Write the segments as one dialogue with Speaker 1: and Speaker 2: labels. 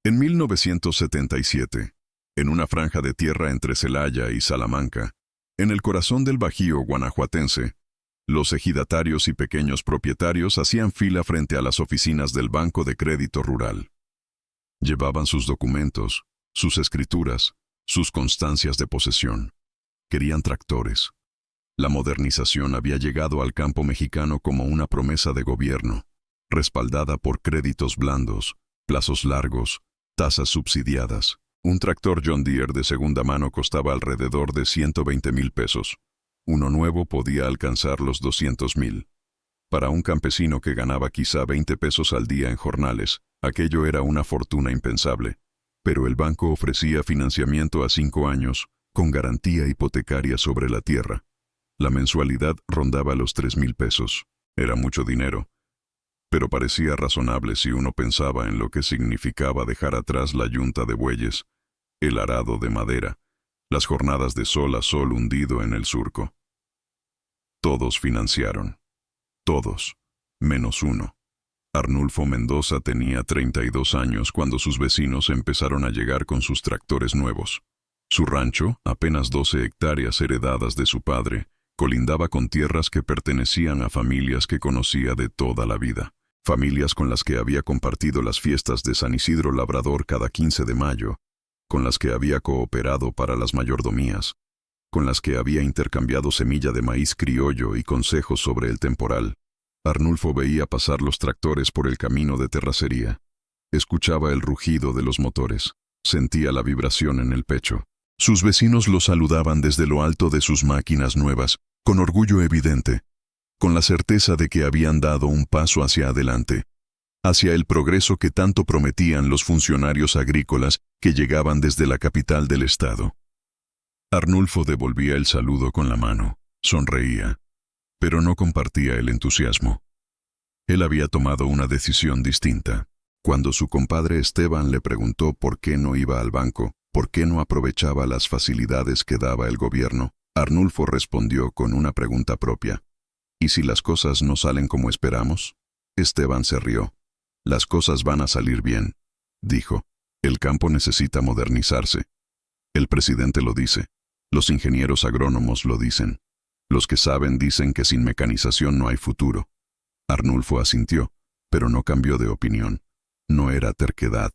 Speaker 1: En 1977, en una franja de tierra entre Celaya y Salamanca, en el corazón del Bajío guanajuatense, los ejidatarios y pequeños propietarios hacían fila frente a las oficinas del Banco de Crédito Rural. Llevaban sus documentos, sus escrituras, sus constancias de posesión. Querían tractores. La modernización había llegado al campo mexicano como una promesa de gobierno, respaldada por créditos blandos, plazos largos, tasas subsidiadas. Un tractor John Deere de segunda mano costaba alrededor de 120,000 pesos. Uno nuevo podía alcanzar los 200,000. Para un campesino que ganaba quizá 20 pesos al día en jornales, aquello era una fortuna impensable. Pero el banco ofrecía financiamiento a 5 años, con garantía hipotecaria sobre la tierra. La mensualidad rondaba los 3,000 pesos. Era mucho dinero, pero parecía razonable si uno pensaba en lo que significaba dejar atrás la yunta de bueyes, el arado de madera, las jornadas de sol a sol hundido en el surco. Todos financiaron. Todos, menos uno. Arnulfo Mendoza tenía 32 años cuando sus vecinos empezaron a llegar con sus tractores nuevos. Su rancho, apenas 12 hectáreas heredadas de su padre, colindaba con tierras que pertenecían a familias que conocía de toda la vida. Familias con las que había compartido las fiestas de San Isidro Labrador cada 15 de mayo, con las que había cooperado para las mayordomías, con las que había intercambiado semilla de maíz criollo y consejos sobre el temporal. Arnulfo veía pasar los tractores por el camino de terracería. Escuchaba el rugido de los motores. Sentía la vibración en el pecho. Sus vecinos lo saludaban desde lo alto de sus máquinas nuevas, con orgullo evidente, con la certeza de que habían dado un paso hacia adelante, hacia el progreso que tanto prometían los funcionarios agrícolas que llegaban desde la capital del estado. Arnulfo devolvía el saludo con la mano, sonreía, pero no compartía el entusiasmo. Él había tomado una decisión distinta. Cuando su compadre Esteban le preguntó por qué no iba al banco, por qué no aprovechaba las facilidades que daba el gobierno, Arnulfo respondió con una pregunta propia. ¿Y si las cosas no salen como esperamos? Esteban se rió. Las cosas van a salir bien, dijo. El campo necesita modernizarse. El presidente lo dice. Los ingenieros agrónomos lo dicen. Los que saben dicen que sin mecanización no hay futuro. Arnulfo asintió, pero no cambió de opinión. No era terquedad,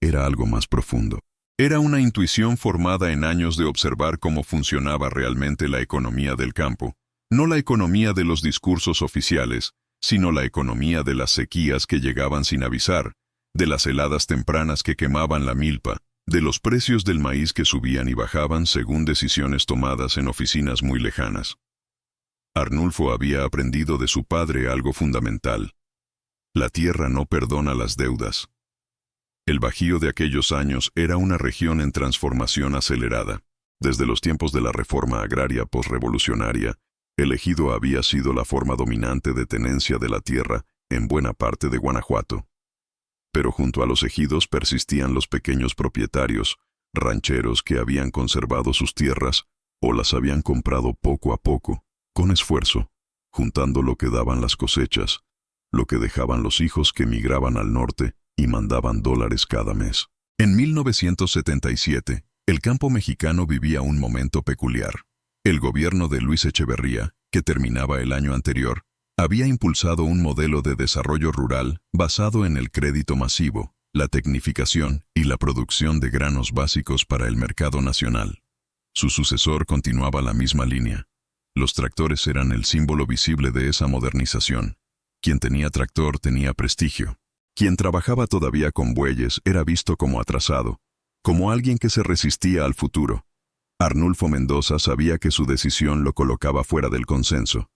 Speaker 1: era algo más profundo. Era una intuición formada en años de observar cómo funcionaba realmente la economía del campo. No la economía de los discursos oficiales, sino la economía de las sequías que llegaban sin avisar, de las heladas tempranas que quemaban la milpa, de los precios del maíz que subían y bajaban según decisiones tomadas en oficinas muy lejanas. Arnulfo había aprendido de su padre algo fundamental. La tierra no perdona las deudas. El Bajío de aquellos años era una región en transformación acelerada. Desde los tiempos de la reforma agraria posrevolucionaria, el ejido había sido la forma dominante de tenencia de la tierra en buena parte de Guanajuato. Pero junto a los ejidos persistían los pequeños propietarios, rancheros que habían conservado sus tierras o las habían comprado poco a poco, con esfuerzo, juntando lo que daban las cosechas, lo que dejaban los hijos que migraban al norte y mandaban dólares cada mes. En 1977, el campo mexicano vivía un momento peculiar. El gobierno de Luis Echeverría, que terminaba el año anterior, había impulsado un modelo de desarrollo rural basado en el crédito masivo, la tecnificación y la producción de granos básicos para el mercado nacional. Su sucesor continuaba la misma línea. Los tractores eran el símbolo visible de esa modernización. Quien tenía tractor tenía prestigio. Quien trabajaba todavía con bueyes era visto como atrasado, como alguien que se resistía al futuro. Arnulfo Mendoza sabía que su decisión lo colocaba fuera del consenso,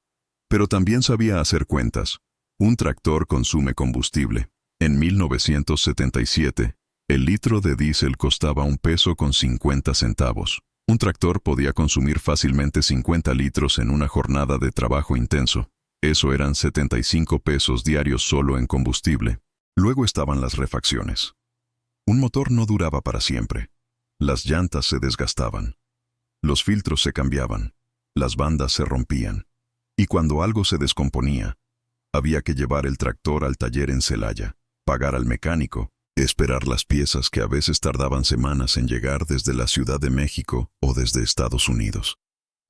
Speaker 1: pero también sabía hacer cuentas. Un tractor consume combustible. En 1977, el litro de diésel costaba $1.50. Un tractor podía consumir fácilmente 50 litros en una jornada de trabajo intenso. Eso eran 75 pesos diarios solo en combustible. Luego estaban las refacciones. Un motor no duraba para siempre. Las llantas se desgastaban. Los filtros se cambiaban. Las bandas se rompían. Y cuando algo se descomponía, había que llevar el tractor al taller en Celaya, pagar al mecánico, esperar las piezas que a veces tardaban semanas en llegar desde la Ciudad de México o desde Estados Unidos.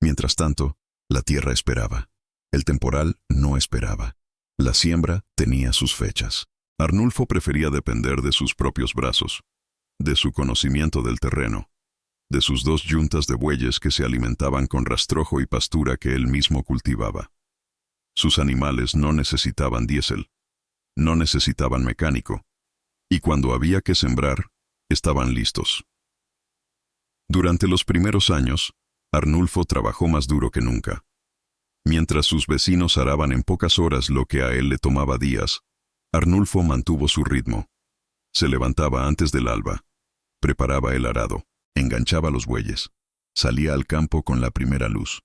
Speaker 1: Mientras tanto, la tierra esperaba. El temporal no esperaba. La siembra tenía sus fechas. Arnulfo prefería depender de sus propios brazos, de su conocimiento del terreno, de sus 2 yuntas de bueyes que se alimentaban con rastrojo y pastura que él mismo cultivaba. Sus animales no necesitaban diésel, no necesitaban mecánico, y cuando había que sembrar, estaban listos. Durante los primeros años, Arnulfo trabajó más duro que nunca. Mientras sus vecinos araban en pocas horas lo que a él le tomaba días, Arnulfo mantuvo su ritmo. Se levantaba antes del alba, preparaba el arado, enganchaba los bueyes, salía al campo con la primera luz.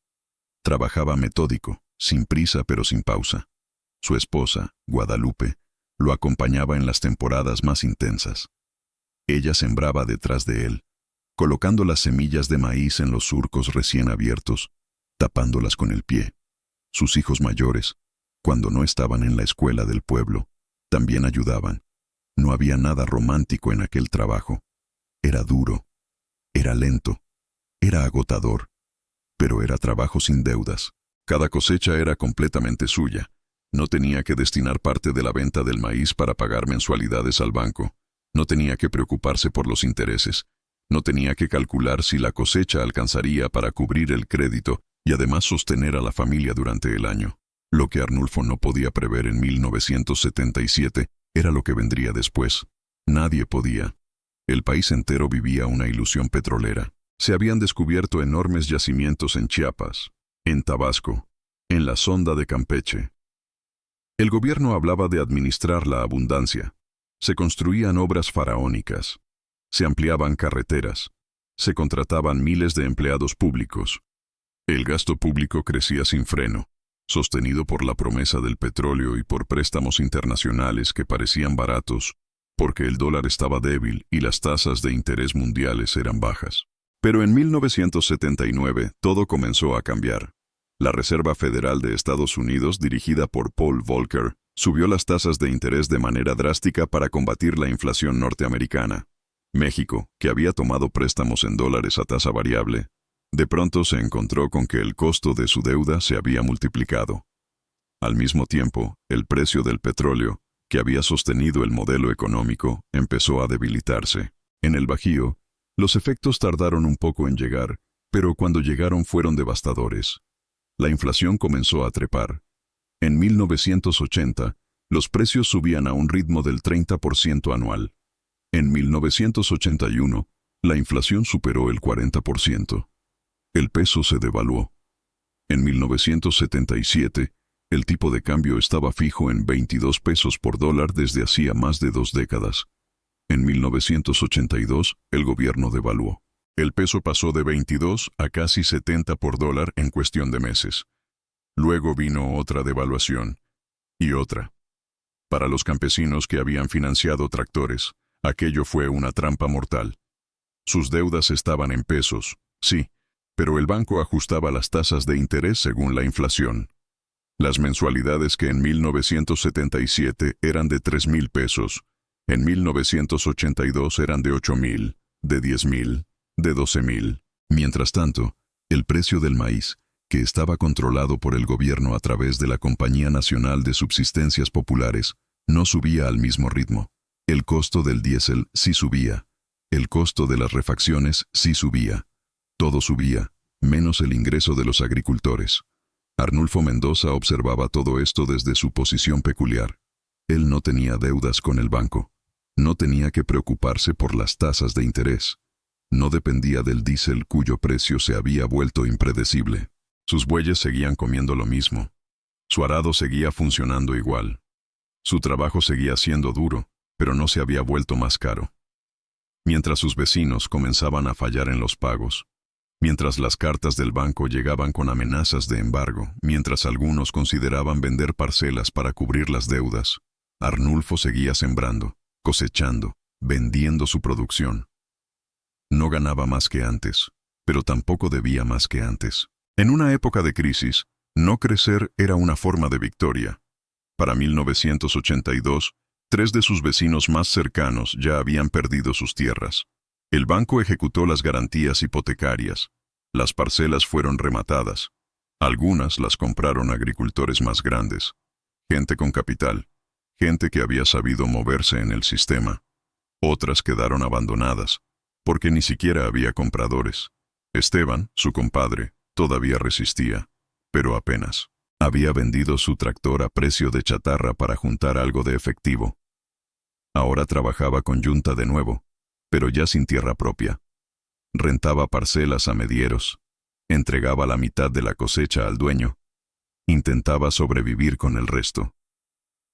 Speaker 1: Trabajaba metódico, sin prisa pero sin pausa. Su esposa, Guadalupe, lo acompañaba en las temporadas más intensas. Ella sembraba detrás de él, colocando las semillas de maíz en los surcos recién abiertos, tapándolas con el pie. Sus hijos mayores, cuando no estaban en la escuela del pueblo, también ayudaban. No había nada romántico en aquel trabajo. Era duro, era lento, era agotador, pero era trabajo sin deudas. Cada cosecha era completamente suya. No tenía que destinar parte de la venta del maíz para pagar mensualidades al banco. No tenía que preocuparse por los intereses. No tenía que calcular si la cosecha alcanzaría para cubrir el crédito y además sostener a la familia durante el año. Lo que Arnulfo no podía prever en 1977 era lo que vendría después. Nadie podía. El país entero vivía una ilusión petrolera. Se habían descubierto enormes yacimientos en Chiapas, en Tabasco, en la sonda de Campeche. El gobierno hablaba de administrar la abundancia. Se construían obras faraónicas. Se ampliaban carreteras. Se contrataban miles de empleados públicos. El gasto público crecía sin freno, sostenido por la promesa del petróleo y por préstamos internacionales que parecían baratos, porque el dólar estaba débil y las tasas de interés mundiales eran bajas. Pero en 1979 todo comenzó a cambiar. La Reserva Federal de Estados Unidos, dirigida por Paul Volcker, subió las tasas de interés de manera drástica para combatir la inflación norteamericana. México, que había tomado préstamos en dólares a tasa variable, de pronto se encontró con que el costo de su deuda se había multiplicado. Al mismo tiempo, el precio del petróleo, que había sostenido el modelo económico, empezó a debilitarse. En el Bajío, los efectos tardaron un poco en llegar, pero cuando llegaron fueron devastadores. La inflación comenzó a trepar. En 1980, los precios subían a un ritmo del 30% anual. En 1981, la inflación superó el 40%. El peso se devaluó. En 1977, el tipo de cambio estaba fijo en 22 pesos por dólar desde hacía más de 2 décadas. En 1982, el gobierno devaluó. El peso pasó de 22 a casi 70 por dólar en cuestión de meses. Luego vino otra devaluación. Y otra. Para los campesinos que habían financiado tractores, aquello fue una trampa mortal. Sus deudas estaban en pesos, sí, pero el banco ajustaba las tasas de interés según la inflación. Las mensualidades que en 1977 eran de 3,000 pesos, en 1982 eran de 8,000, de 10,000, de 12,000. Mientras tanto, el precio del maíz, que estaba controlado por el gobierno a través de la Compañía Nacional de Subsistencias Populares, no subía al mismo ritmo. El costo del diésel sí subía. El costo de las refacciones sí subía. Todo subía, menos el ingreso de los agricultores. Arnulfo Mendoza observaba todo esto desde su posición peculiar. Él no tenía deudas con el banco. No tenía que preocuparse por las tasas de interés. No dependía del diésel cuyo precio se había vuelto impredecible. Sus bueyes seguían comiendo lo mismo. Su arado seguía funcionando igual. Su trabajo seguía siendo duro, pero no se había vuelto más caro. Mientras sus vecinos comenzaban a fallar en los pagos, mientras las cartas del banco llegaban con amenazas de embargo, mientras algunos consideraban vender parcelas para cubrir las deudas, Arnulfo seguía sembrando, cosechando, vendiendo su producción. No ganaba más que antes, pero tampoco debía más que antes. En una época de crisis, no crecer era una forma de victoria. Para 1982, 3 de sus vecinos más cercanos ya habían perdido sus tierras. El banco ejecutó las garantías hipotecarias. Las parcelas fueron rematadas. Algunas las compraron agricultores más grandes. Gente con capital. Gente que había sabido moverse en el sistema. Otras quedaron abandonadas, porque ni siquiera había compradores. Esteban, su compadre, todavía resistía, pero apenas. Había vendido su tractor a precio de chatarra para juntar algo de efectivo. Ahora trabajaba con yunta de nuevo, pero ya sin tierra propia. Rentaba parcelas a medieros. Entregaba la mitad de la cosecha al dueño. Intentaba sobrevivir con el resto.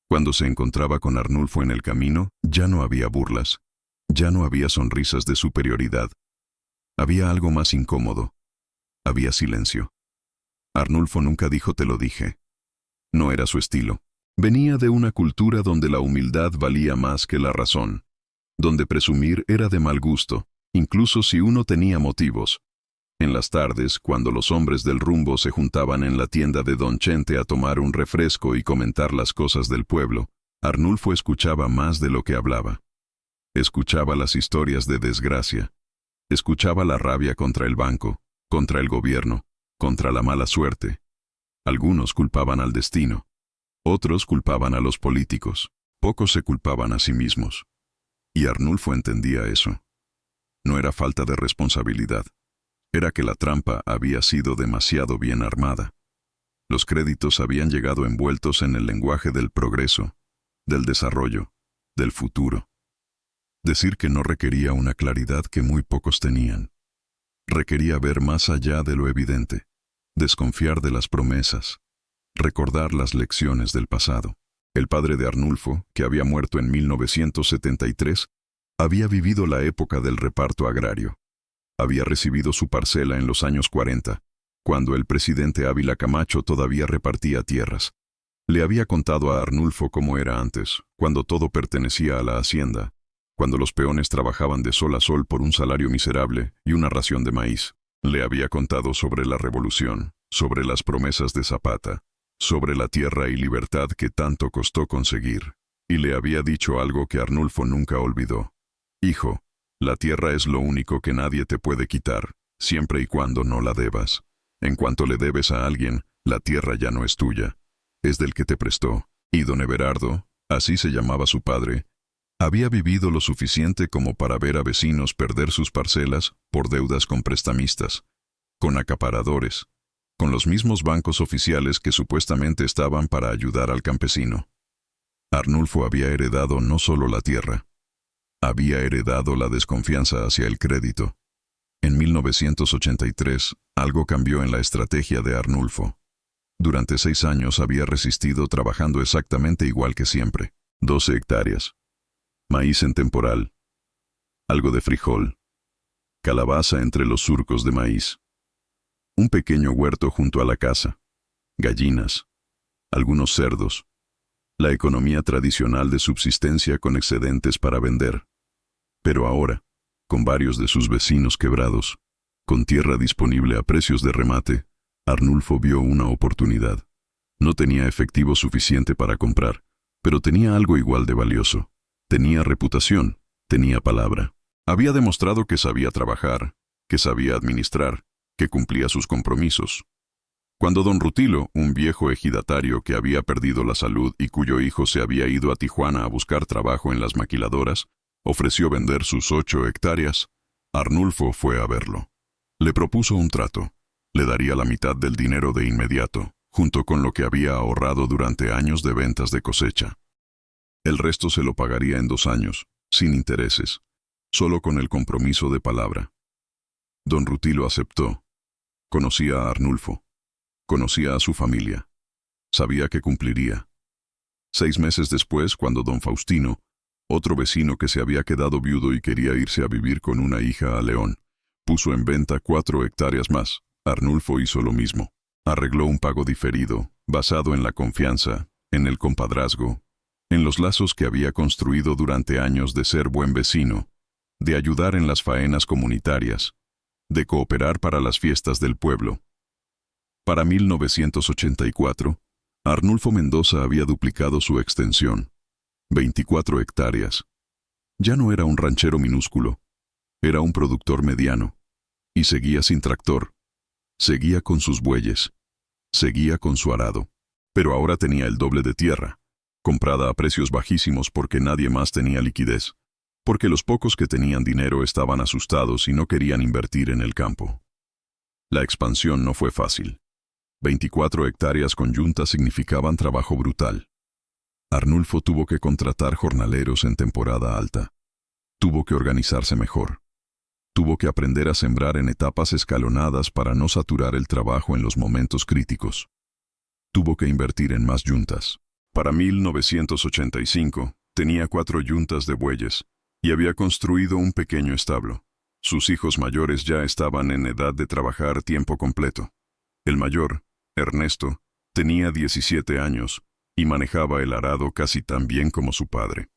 Speaker 1: Cuando se encontraba con Arnulfo en el camino, ya no había burlas. Ya no había sonrisas de superioridad. Había algo más incómodo. Había silencio. Arnulfo nunca dijo "te lo dije". No era su estilo. Venía de una cultura donde la humildad valía más que la razón, donde presumir era de mal gusto, incluso si uno tenía motivos. En las tardes, cuando los hombres del rumbo se juntaban en la tienda de Don Chente a tomar un refresco y comentar las cosas del pueblo, Arnulfo escuchaba más de lo que hablaba. Escuchaba las historias de desgracia. Escuchaba la rabia contra el banco, contra el gobierno, contra la mala suerte. Algunos culpaban al destino. Otros culpaban a los políticos. Pocos se culpaban a sí mismos. Y Arnulfo entendía eso. No era falta de responsabilidad. Era que la trampa había sido demasiado bien armada. Los créditos habían llegado envueltos en el lenguaje del progreso, del desarrollo, del futuro. Decir que no requería una claridad que muy pocos tenían. Requería ver más allá de lo evidente, desconfiar de las promesas, recordar las lecciones del pasado. El padre de Arnulfo, que había muerto en 1973, había vivido la época del reparto agrario. Había recibido su parcela en los años 40, cuando el presidente Ávila Camacho todavía repartía tierras. Le había contado a Arnulfo cómo era antes, cuando todo pertenecía a la hacienda, cuando los peones trabajaban de sol a sol por un salario miserable y una ración de maíz. Le había contado sobre la revolución, sobre las promesas de Zapata, sobre la tierra y libertad que tanto costó conseguir, y le había dicho algo que Arnulfo nunca olvidó. Hijo, la tierra es lo único que nadie te puede quitar, siempre y cuando no la debas. En cuanto le debes a alguien, la tierra ya no es tuya, es del que te prestó. Y don Everardo, así se llamaba su padre, había vivido lo suficiente como para ver a vecinos perder sus parcelas por deudas con prestamistas, con acaparadores, con los mismos bancos oficiales que supuestamente estaban para ayudar al campesino. Arnulfo había heredado no solo la tierra, había heredado la desconfianza hacia el crédito. En 1983, algo cambió en la estrategia de Arnulfo. Durante 6 años había resistido trabajando exactamente igual que siempre. 12 hectáreas. Maíz en temporal. Algo de frijol. Calabaza entre los surcos de maíz. Un pequeño huerto junto a la casa. Gallinas. Algunos cerdos. La economía tradicional de subsistencia con excedentes para vender. Pero ahora, con varios de sus vecinos quebrados, con tierra disponible a precios de remate, Arnulfo vio una oportunidad. No tenía efectivo suficiente para comprar, pero tenía algo igual de valioso. Tenía reputación, tenía palabra. Había demostrado que sabía trabajar, que sabía administrar, que cumplía sus compromisos. Cuando don Rutilo, un viejo ejidatario que había perdido la salud y cuyo hijo se había ido a Tijuana a buscar trabajo en las maquiladoras, ofreció vender sus 8 hectáreas, Arnulfo fue a verlo. Le propuso un trato. Le daría la mitad del dinero de inmediato, junto con lo que había ahorrado durante años de ventas de cosecha. El resto se lo pagaría en 2 años, sin intereses, solo con el compromiso de palabra. Don Rutilo aceptó. Conocía a Arnulfo. Conocía a su familia. Sabía que cumpliría. 6 meses después, cuando don Faustino, otro vecino que se había quedado viudo y quería irse a vivir con una hija a León, puso en venta 4 hectáreas más, Arnulfo hizo lo mismo. Arregló un pago diferido, basado en la confianza, en el compadrazgo, en los lazos que había construido durante años de ser buen vecino, de ayudar en las faenas comunitarias, de cooperar para las fiestas del pueblo. Para 1984, Arnulfo Mendoza había duplicado su extensión. 24 hectáreas. Ya no era un ranchero minúsculo, era un productor mediano. Y seguía sin tractor. Seguía con sus bueyes. Seguía con su arado. Pero ahora tenía el doble de tierra, comprada a precios bajísimos porque nadie más tenía liquidez, porque los pocos que tenían dinero estaban asustados y no querían invertir en el campo. La expansión no fue fácil. 24 hectáreas con yunta significaban trabajo brutal. Arnulfo tuvo que contratar jornaleros en temporada alta. Tuvo que organizarse mejor. Tuvo que aprender a sembrar en etapas escalonadas para no saturar el trabajo en los momentos críticos. Tuvo que invertir en más yuntas. Para 1985, tenía 4 yuntas de bueyes y había construido un pequeño establo. Sus hijos mayores ya estaban en edad de trabajar tiempo completo. El mayor, Ernesto, tenía 17 años y manejaba el arado casi tan bien como su padre.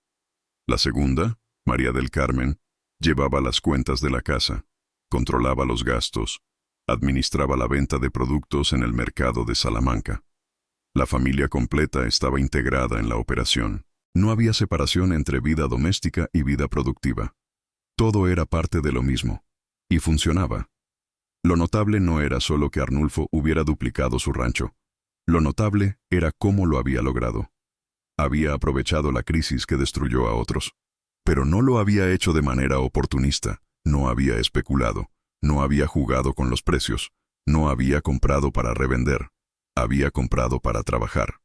Speaker 1: La segunda, María del Carmen, llevaba las cuentas de la casa, controlaba los gastos, administraba la venta de productos en el mercado de Salamanca. La familia completa estaba integrada en la operación. No había separación entre vida doméstica y vida productiva. Todo era parte de lo mismo, y funcionaba. Lo notable no era solo que Arnulfo hubiera duplicado su rancho. Lo notable era cómo lo había logrado. Había aprovechado la crisis que destruyó a otros. Pero no lo había hecho de manera oportunista, no había especulado, no había jugado con los precios, no había comprado para revender, había comprado para trabajar.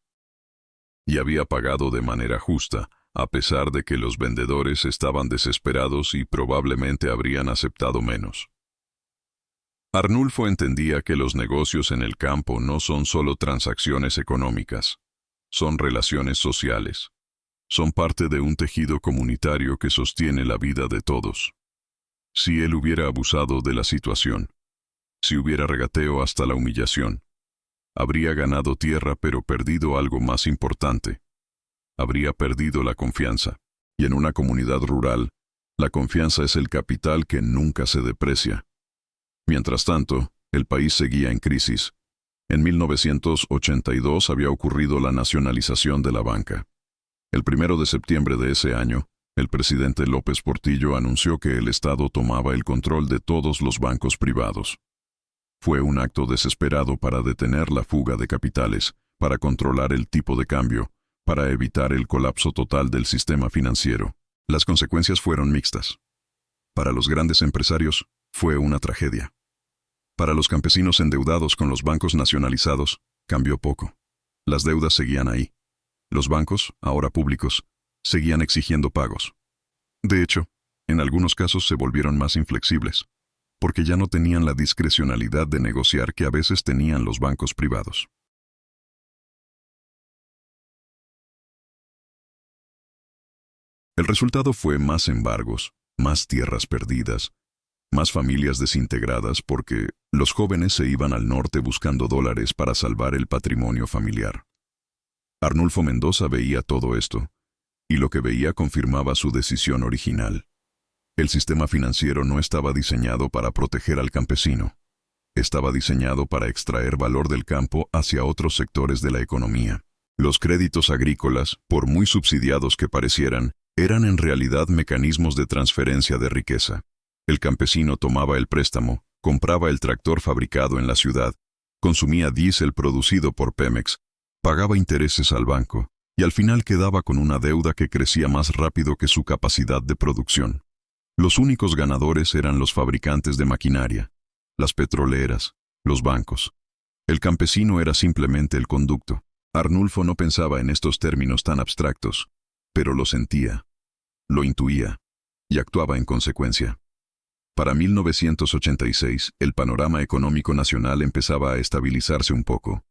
Speaker 1: Y había pagado de manera justa, a pesar de que los vendedores estaban desesperados y probablemente habrían aceptado menos. Arnulfo entendía que los negocios en el campo no son solo transacciones económicas, son relaciones sociales. Son parte de un tejido comunitario que sostiene la vida de todos. Si él hubiera abusado de la situación, si hubiera regateo hasta la humillación, habría ganado tierra pero perdido algo más importante. Habría perdido la confianza. Y en una comunidad rural, la confianza es el capital que nunca se deprecia. Mientras tanto, el país seguía en crisis. En 1982 había ocurrido la nacionalización de la banca. El 1 de septiembre de ese año, el presidente López Portillo anunció que el Estado tomaba el control de todos los bancos privados. Fue un acto desesperado para detener la fuga de capitales, para controlar el tipo de cambio, para evitar el colapso total del sistema financiero. Las consecuencias fueron mixtas. Para los grandes empresarios, fue una tragedia. Para los campesinos endeudados con los bancos nacionalizados, cambió poco. Las deudas seguían ahí. Los bancos, ahora públicos, seguían exigiendo pagos. De hecho, en algunos casos se volvieron más inflexibles, porque ya no tenían la discrecionalidad de negociar que a veces tenían los bancos privados. El resultado fue más embargos, más tierras perdidas, más familias desintegradas porque los jóvenes se iban al norte buscando dólares para salvar el patrimonio familiar. Arnulfo Mendoza veía todo esto, y lo que veía confirmaba su decisión original. El sistema financiero no estaba diseñado para proteger al campesino. Estaba diseñado para extraer valor del campo hacia otros sectores de la economía. Los créditos agrícolas, por muy subsidiados que parecieran, eran en realidad mecanismos de transferencia de riqueza. El campesino tomaba el préstamo, compraba el tractor fabricado en la ciudad, consumía diésel producido por Pemex, pagaba intereses al banco, y al final quedaba con una deuda que crecía más rápido que su capacidad de producción. Los únicos ganadores eran los fabricantes de maquinaria, las petroleras, los bancos. El campesino era simplemente el conducto. Arnulfo no pensaba en estos términos tan abstractos, pero lo sentía, lo intuía, y actuaba en consecuencia. Para 1986, el panorama económico nacional empezaba a estabilizarse un poco.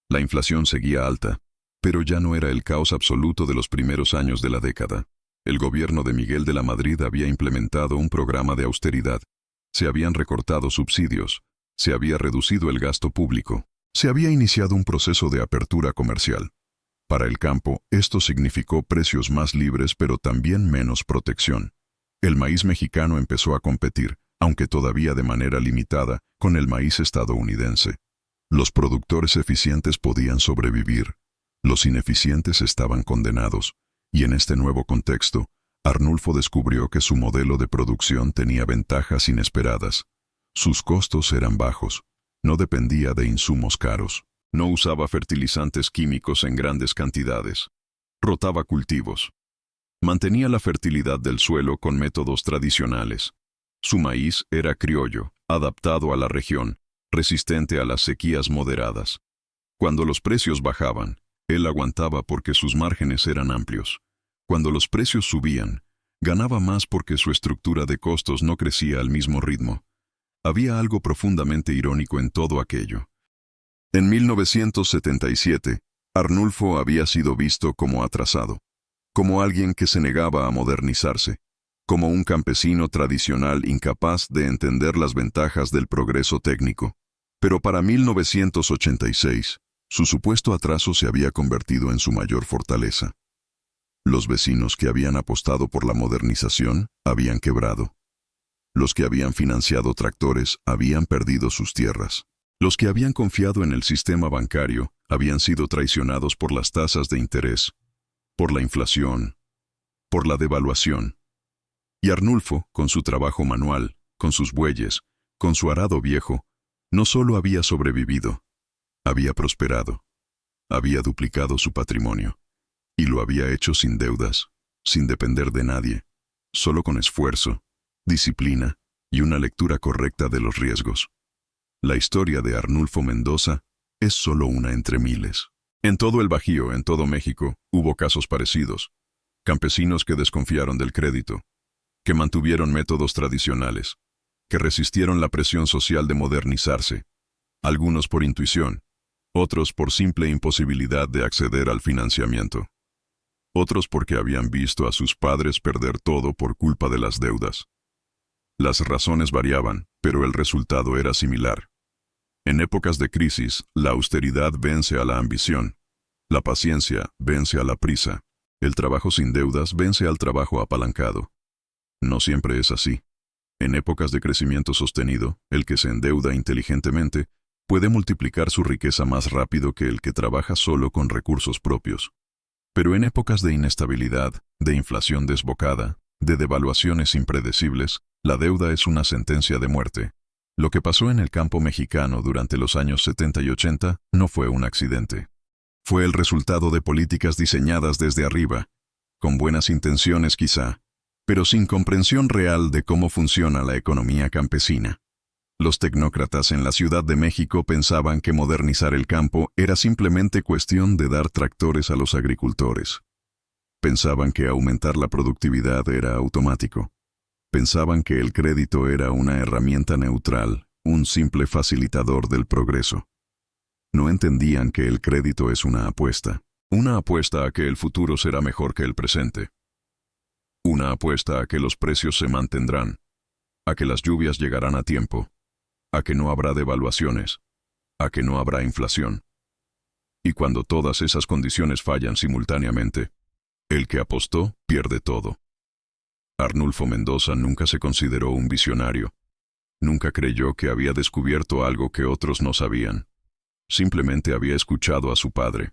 Speaker 1: La inflación seguía alta, pero ya no era el caos absoluto de los primeros años de la década. El gobierno de Miguel de la Madrid había implementado un programa de austeridad. Se habían recortado subsidios, se había reducido el gasto público, se había iniciado un proceso de apertura comercial. Para el campo, esto significó precios más libres pero también menos protección. El maíz mexicano empezó a competir, aunque todavía de manera limitada, con el maíz estadounidense. Los productores eficientes podían sobrevivir. Los ineficientes estaban condenados. Y en este nuevo contexto, Arnulfo descubrió que su modelo de producción tenía ventajas inesperadas. Sus costos eran bajos, no dependía de insumos caros, no usaba fertilizantes químicos en grandes cantidades, rotaba cultivos, mantenía la fertilidad del suelo con métodos tradicionales. Su maíz era criollo, adaptado a la región, resistente a las sequías moderadas. Cuando los precios bajaban, él aguantaba porque sus márgenes eran amplios. Cuando los precios subían, ganaba más porque su estructura de costos no crecía al mismo ritmo. Había algo profundamente irónico en todo aquello. En 1977, Arnulfo había sido visto como atrasado, como alguien que se negaba a modernizarse, como un campesino tradicional incapaz de entender las ventajas del progreso técnico. Pero para 1986, su supuesto atraso se había convertido en su mayor fortaleza. Los vecinos que habían apostado por la modernización habían quebrado. Los que habían financiado tractores habían perdido sus tierras. Los que habían confiado en el sistema bancario habían sido traicionados por las tasas de interés, por la inflación, por la devaluación. Y Arnulfo, con su trabajo manual, con sus bueyes, con su arado viejo, no solo había sobrevivido, había prosperado, había duplicado su patrimonio. Y lo había hecho sin deudas, sin depender de nadie, solo con esfuerzo, disciplina y una lectura correcta de los riesgos. La historia de Arnulfo Mendoza es solo una entre miles. En todo el Bajío, en todo México, hubo casos parecidos. Campesinos que desconfiaron del crédito, que mantuvieron métodos tradicionales, que resistieron la presión social de modernizarse, algunos por intuición, otros por simple imposibilidad de acceder al financiamiento. Otros porque habían visto a sus padres perder todo por culpa de las deudas. Las razones variaban, pero el resultado era similar. En épocas de crisis, la austeridad vence a la ambición, la paciencia vence a la prisa, el trabajo sin deudas vence al trabajo apalancado. No siempre es así. En épocas de crecimiento sostenido, el que se endeuda inteligentemente puede multiplicar su riqueza más rápido que el que trabaja solo con recursos propios. Pero en épocas de inestabilidad, de inflación desbocada, de devaluaciones impredecibles, la deuda es una sentencia de muerte. Lo que pasó en el campo mexicano durante los años 70 y 80 no fue un accidente. Fue el resultado de políticas diseñadas desde arriba, con buenas intenciones quizá, pero sin comprensión real de cómo funciona la economía campesina. Los tecnócratas en la Ciudad de México pensaban que modernizar el campo era simplemente cuestión de dar tractores a los agricultores. Pensaban que aumentar la productividad era automático. Pensaban que el crédito era una herramienta neutral, un simple facilitador del progreso. No entendían que el crédito es una apuesta a que el futuro será mejor que el presente. Una apuesta a que los precios se mantendrán, a que las lluvias llegarán a tiempo, a que no habrá devaluaciones, a que no habrá inflación. Y cuando todas esas condiciones fallan simultáneamente, el que apostó pierde todo. Arnulfo Mendoza nunca se consideró un visionario. Nunca creyó que había descubierto algo que otros no sabían. Simplemente había escuchado a su padre.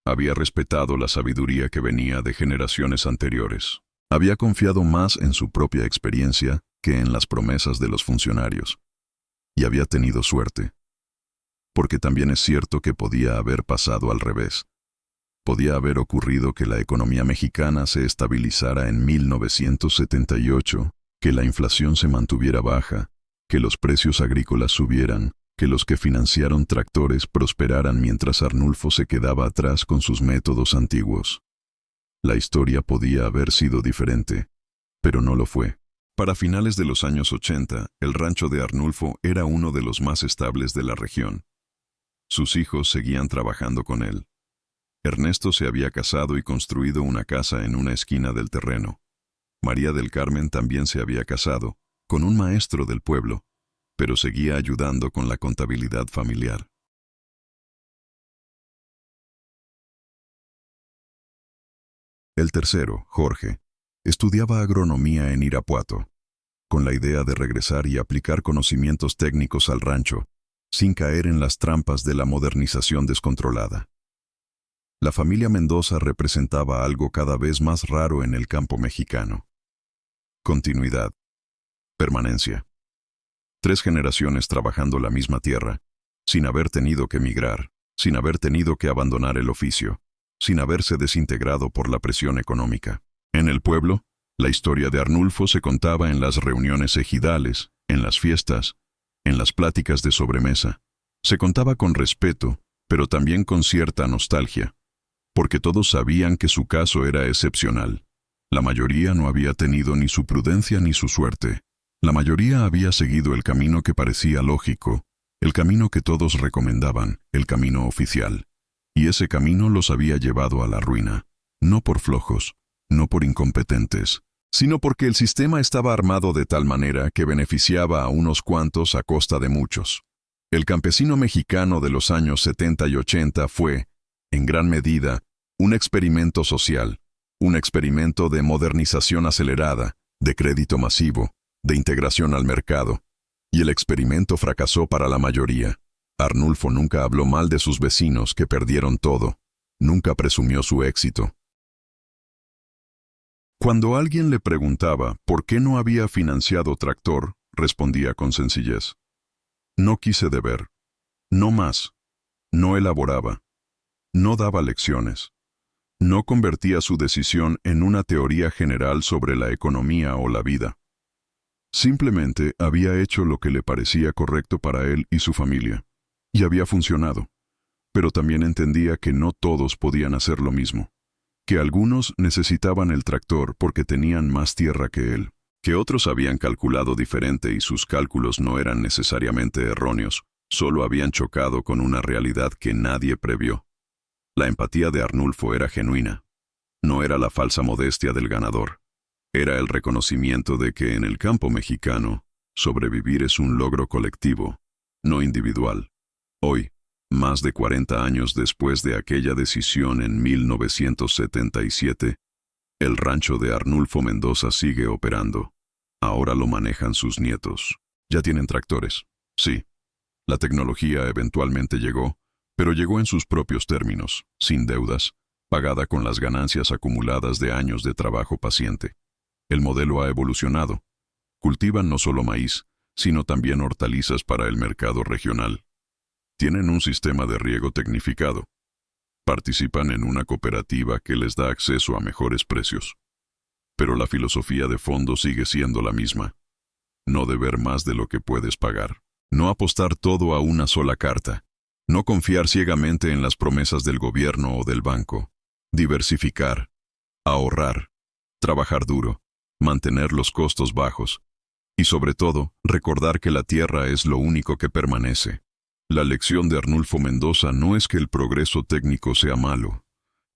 Speaker 1: Había respetado la sabiduría que venía de generaciones anteriores. Había confiado más en su propia experiencia que en las promesas de los funcionarios. Y había tenido suerte. Porque también es cierto que podía haber pasado al revés. Podía haber ocurrido que la economía mexicana se estabilizara en 1978, que la inflación se mantuviera baja, que los precios agrícolas subieran, que los que financiaron tractores prosperaran mientras Arnulfo se quedaba atrás con sus métodos antiguos. La historia podía haber sido diferente, pero no lo fue. Para finales de los años 80, el rancho de Arnulfo era uno de los más estables de la región. Sus hijos seguían trabajando con él. Ernesto se había casado y construido una casa en una esquina del terreno. María del Carmen también se había casado, con un maestro del pueblo, pero seguía ayudando con la contabilidad familiar. El tercero, Jorge, estudiaba agronomía en Irapuato, con la idea de regresar y aplicar conocimientos técnicos al rancho, sin caer en las trampas de la modernización descontrolada. La familia Mendoza representaba algo cada vez más raro en el campo mexicano. Continuidad. Permanencia. 3 generaciones trabajando la misma tierra, sin haber tenido que emigrar, sin haber tenido que abandonar el oficio, sin haberse desintegrado por la presión económica. En el pueblo, la historia de Arnulfo se contaba en las reuniones ejidales, en las fiestas, en las pláticas de sobremesa. Se contaba con respeto, pero también con cierta nostalgia, porque todos sabían que su caso era excepcional. La mayoría no había tenido ni su prudencia ni su suerte. La mayoría había seguido el camino que parecía lógico, el camino que todos recomendaban, el camino oficial. Y ese camino los había llevado a la ruina, no por flojos, no por incompetentes, sino porque el sistema estaba armado de tal manera que beneficiaba a unos cuantos a costa de muchos. El campesino mexicano de los años 70 y 80 fue, en gran medida, un experimento social, un experimento de modernización acelerada, de crédito masivo, de integración al mercado. Y el experimento fracasó para la mayoría. Arnulfo nunca habló mal de sus vecinos que perdieron todo. Nunca presumió su éxito. Cuando alguien le preguntaba por qué no había financiado Tractor, respondía con sencillez: no quise deber. No más. No elaboraba. No daba lecciones. No convertía su decisión en una teoría general sobre la economía o la vida. Simplemente había hecho lo que le parecía correcto para él y su familia. Y había funcionado. Pero también entendía que no todos podían hacer lo mismo. Que algunos necesitaban el tractor porque tenían más tierra que él. Que otros habían calculado diferente y sus cálculos no eran necesariamente erróneos, solo habían chocado con una realidad que nadie previó. La empatía de Arnulfo era genuina. No era la falsa modestia del ganador. Era el reconocimiento de que en el campo mexicano, sobrevivir es un logro colectivo, no individual. Hoy, más de 40 años después de aquella decisión en 1977, el rancho de Arnulfo Mendoza sigue operando. Ahora lo manejan sus nietos. Ya tienen tractores. Sí, la tecnología eventualmente llegó, pero llegó en sus propios términos, sin deudas, pagada con las ganancias acumuladas de años de trabajo paciente. El modelo ha evolucionado. Cultivan no solo maíz, sino también hortalizas para el mercado regional. Tienen un sistema de riego tecnificado. Participan en una cooperativa que les da acceso a mejores precios. Pero la filosofía de fondo sigue siendo la misma. No deber más de lo que puedes pagar. No apostar todo a una sola carta. No confiar ciegamente en las promesas del gobierno o del banco. Diversificar. Ahorrar. Trabajar duro. Mantener los costos bajos. Y sobre todo, recordar que la tierra es lo único que permanece. La lección de Arnulfo Mendoza no es que el progreso técnico sea malo.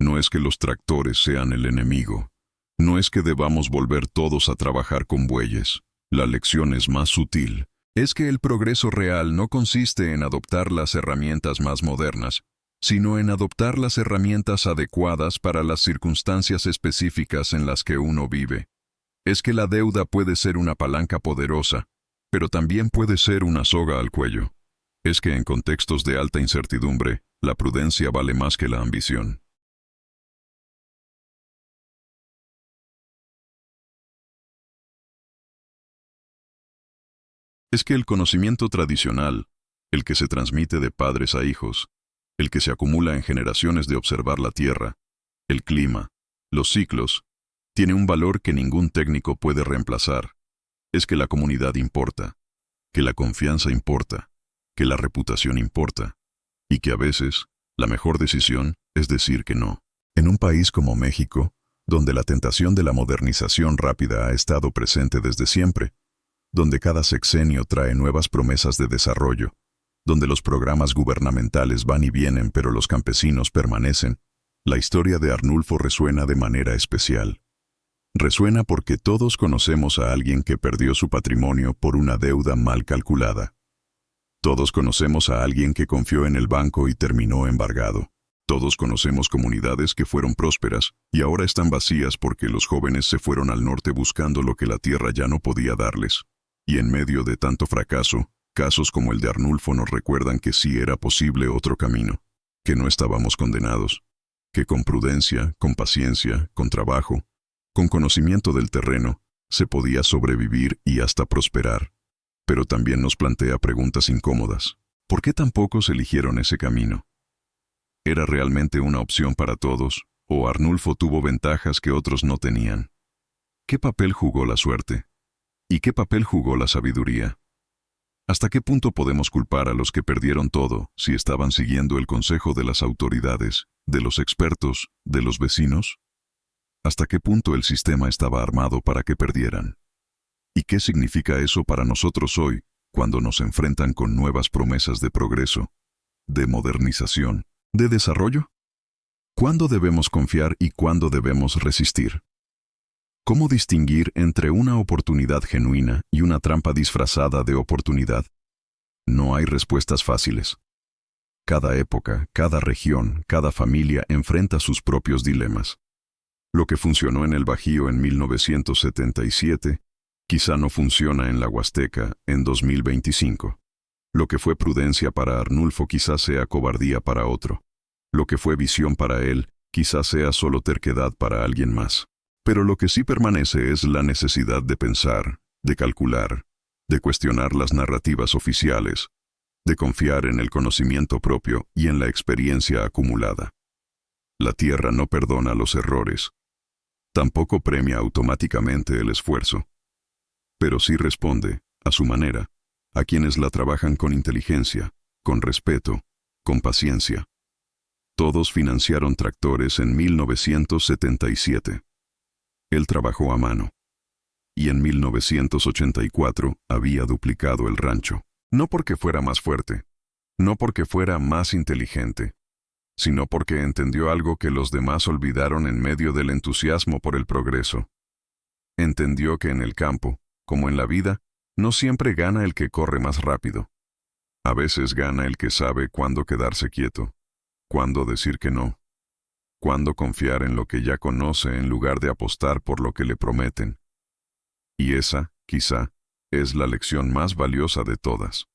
Speaker 1: No es que los tractores sean el enemigo. No es que debamos volver todos a trabajar con bueyes. La lección es más sutil. Es que el progreso real no consiste en adoptar las herramientas más modernas, sino en adoptar las herramientas adecuadas para las circunstancias específicas en las que uno vive. Es que la deuda puede ser una palanca poderosa, pero también puede ser una soga al cuello. Es que en contextos de alta incertidumbre, la prudencia vale más que la ambición. Es que el conocimiento tradicional, el que se transmite de padres a hijos, el que se acumula en generaciones de observar la tierra, el clima, los ciclos, tiene un valor que ningún técnico puede reemplazar. Es que la comunidad importa, que la confianza importa, que la reputación importa, y que a veces la mejor decisión es decir que no. En un país como México, donde la tentación de la modernización rápida ha estado presente desde siempre, donde cada sexenio trae nuevas promesas de desarrollo, donde los programas gubernamentales van y vienen pero los campesinos permanecen, la historia de Arnulfo resuena de manera especial. Resuena porque todos conocemos a alguien que perdió su patrimonio por una deuda mal calculada. Todos conocemos a alguien que confió en el banco y terminó embargado. Todos conocemos comunidades que fueron prósperas y ahora están vacías porque los jóvenes se fueron al norte buscando lo que la tierra ya no podía darles. Y en medio de tanto fracaso, casos como el de Arnulfo nos recuerdan que sí era posible otro camino, que no estábamos condenados. que con prudencia, con paciencia, con trabajo, con conocimiento del terreno, se podía sobrevivir y hasta prosperar. Pero también nos plantea preguntas incómodas. ¿Por qué tan pocos eligieron ese camino? ¿Era realmente una opción para todos, o Arnulfo tuvo ventajas que otros no tenían? ¿Qué papel jugó la suerte? ¿Y qué papel jugó la sabiduría? ¿Hasta qué punto podemos culpar a los que perdieron todo si estaban siguiendo el consejo de las autoridades, de los expertos, de los vecinos? ¿Hasta qué punto el sistema estaba armado para que perdieran? ¿Y qué significa eso para nosotros hoy, cuando nos enfrentan con nuevas promesas de progreso, de modernización, de desarrollo? ¿Cuándo debemos confiar y cuándo debemos resistir? ¿Cómo distinguir entre una oportunidad genuina y una trampa disfrazada de oportunidad? No hay respuestas fáciles. Cada época, cada región, cada familia enfrenta sus propios dilemas. Lo que funcionó en el Bajío en 1977, quizá no funciona en la Huasteca en 2025. Lo que fue prudencia para Arnulfo quizás sea cobardía para otro. Lo que fue visión para él quizás sea solo terquedad para alguien más. Pero lo que sí permanece es la necesidad de pensar, de calcular, de cuestionar las narrativas oficiales, de confiar en el conocimiento propio y en la experiencia acumulada. La tierra no perdona los errores. Tampoco premia automáticamente el esfuerzo. Pero sí responde, a su manera, a quienes la trabajan con inteligencia, con respeto, con paciencia. Todos financiaron tractores en 1977. Él trabajó a mano. Y en 1984 había duplicado el rancho. No porque fuera más fuerte, no porque fuera más inteligente, sino porque entendió algo que los demás olvidaron en medio del entusiasmo por el progreso. Entendió que en el campo, como en la vida, no siempre gana el que corre más rápido. A veces gana el que sabe cuándo quedarse quieto, cuándo decir que no, cuándo confiar en lo que ya conoce en lugar de apostar por lo que le prometen. Y esa, quizá, es la lección más valiosa de todas.